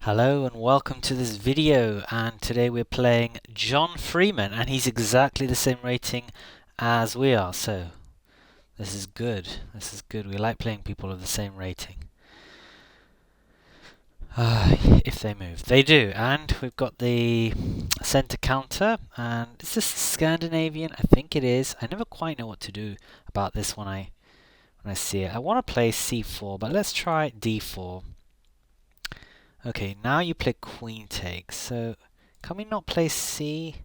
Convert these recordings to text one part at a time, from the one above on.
Hello and welcome to this video, and today we're playing John Freeman, and he's exactly the same rating as we are, so this is good. We like playing people of the same rating. If they move. They do, and we've got the center counter, and is this Scandinavian? I think it is. I never quite know what to do about this when I see it. I want to play c4, but let's try d4. Okay, now you play queen takes. So can we not play c?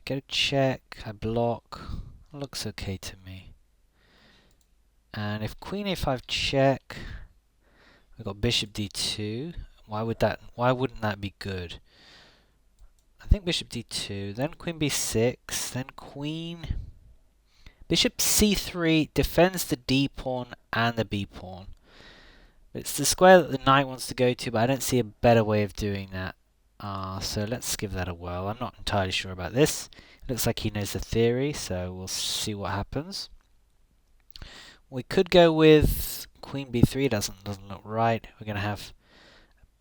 Get a check, I block. Looks okay to me. And if queen a5 check, we've got bishop d2. Why wouldn't that be good? I think bishop d2, then queen b6, then queen. Bishop c3 defends the d pawn and the b pawn. It's the square that the knight wants to go to, but I don't see a better way of doing that. So let's give that a whirl. I'm not entirely sure about this. It looks like he knows the theory, so we'll see what happens. We could go with queen b3. Doesn't look right. We're going to have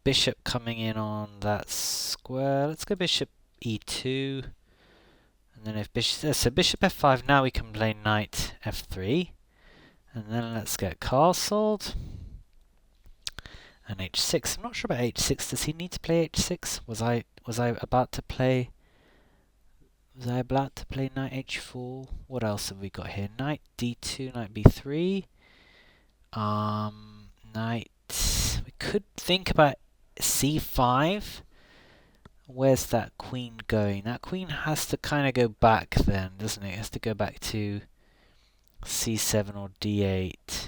bishop coming in on that square. Let's go bishop e2. And then if bishop f5, now we can play knight f3. And then let's get castled. And h6. I'm not sure about h6. Does he need to play h6? Was I about to play knight h4? What else have we got here? Knight d2, knight b3. Knight. We could think about c5. Where's that queen going? That queen has to kind of go back then, doesn't it? It has to go back to c7 or d8.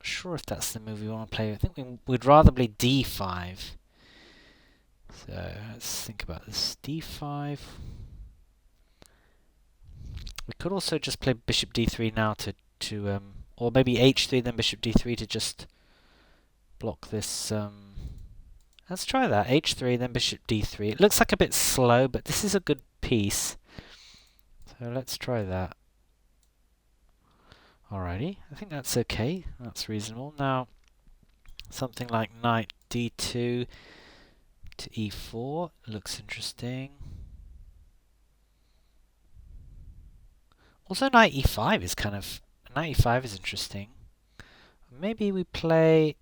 Sure if that's the move we want to play. I think we'd rather play d5. So let's think about this. d5. We could also just play bishop d3 now to or maybe h3 then bishop d3 to just block this. Let's try that. h3 then bishop d3. It looks like a bit slow, but this is a good piece. So let's try that. Alrighty, I think that's okay. That's reasonable. Now, something like knight d2 to e4 looks interesting. Also, knight e5 is interesting. Maybe we play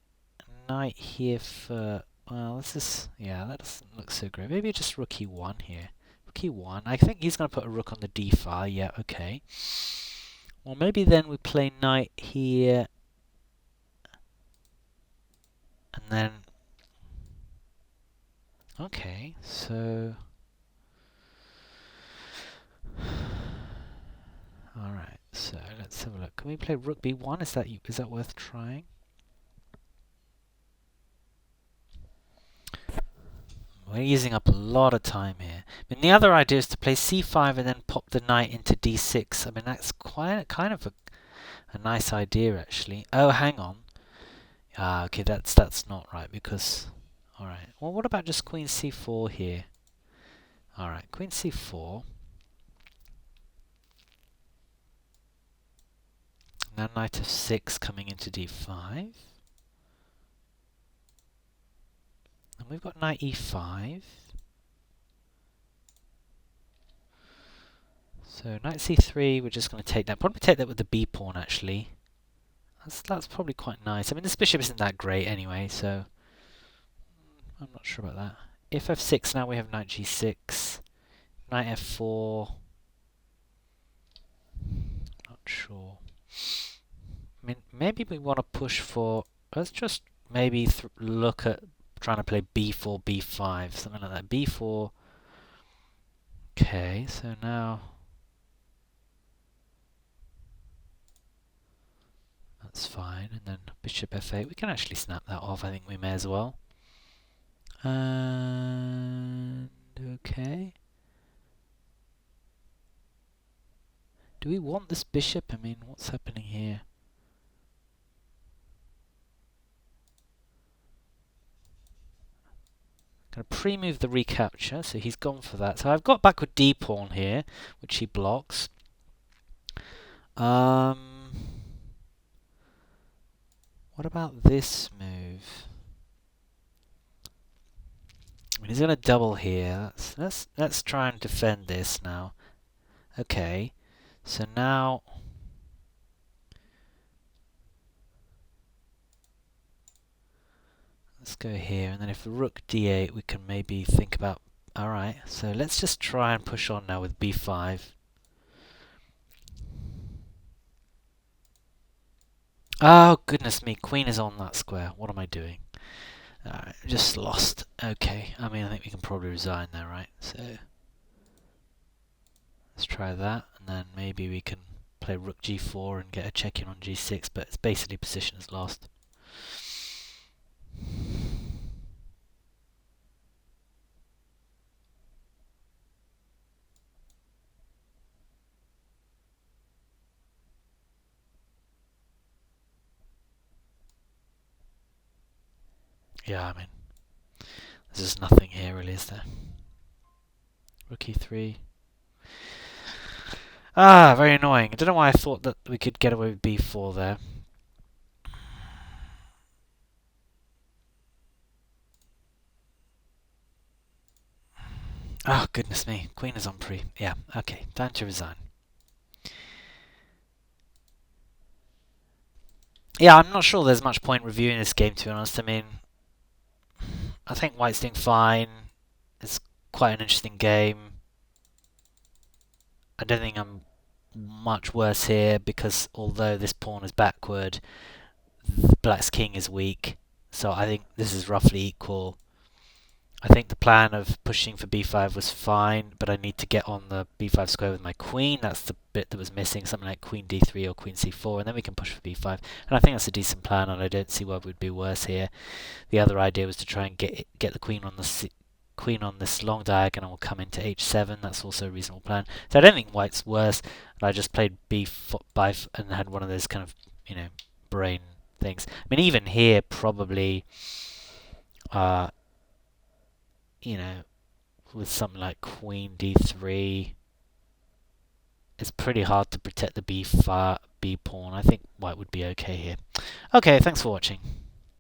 knight here for. Well, that doesn't look so great. Maybe just rook e1 here. Rook e1. I think he's going to put a rook on the d file. Yeah, okay. Well, maybe then we play knight here. And then. Okay, so. Alright, so let's have a look. Can we play rook b1? Is that worth trying? We're using up a lot of time here. I mean, the other idea is to play c5 and then pop the knight into d6. I mean, that's kind of a nice idea, actually. Oh, hang on. Okay, that's not right, because... Alright, well, what about just queen c4 here? Alright, queen c4. Now knight f6 coming into d5. And we've got knight e5. So knight c3, we're just going to take that. Probably take that with the b pawn, actually. That's probably quite nice. I mean, this bishop isn't that great anyway, so I'm not sure about that. If f6, now we have knight g6. Knight f4. Not sure. I mean, maybe we want to push for... Let's just maybe look at trying to play b4, b5, something like that. b4. Okay, so now... That's fine. And then bishop f8. We can actually snap that off. I think we may as well. And... Okay. Do we want this bishop? I mean, what's happening here? Going to pre-move the recapture, so he's gone for that. So I've got backward d pawn here, which he blocks. What about this move? mean, he's going to double here. Let's try and defend this now. Okay, so now let's go here, and then if the rook d8, we can maybe think about. All right, so let's just try and push on now with b5. Oh goodness me, queen is on that square. What am I doing? Alright, just lost. Okay, I mean, I think we can probably resign there, right? So let's try that, and then maybe we can play rook g4 and get a check in on g6, but it's basically position is lost. Yeah, I mean, there's just nothing here really, is there? Rook e3. Ah, very annoying. I don't know why I thought that we could get away with b4 there. Oh, goodness me. Queen is on pre. Yeah, okay. Time to resign. Yeah, I'm not sure there's much point reviewing this game, to be honest. I mean, I think white's doing fine. It's quite an interesting game. I don't think I'm much worse here because although this pawn is backward, black's king is weak. So I think this is roughly equal. I think the plan of pushing for b5 was fine, but I need to get on the b5 square with my queen. That's the bit that was missing, something like queen d3 or queen c4, and then we can push for b5. And I think that's a decent plan, and I don't see why it would be worse here. The other idea was to try and get the queen on this long diagonal will come into h7. That's also a reasonable plan. So I don't think white's worse. I just played b5 and had one of those kind of, brain things. I mean, even here, probably, with something like queen d3, it's pretty hard to protect the b pawn. I think white would be okay here. Okay, thanks for watching.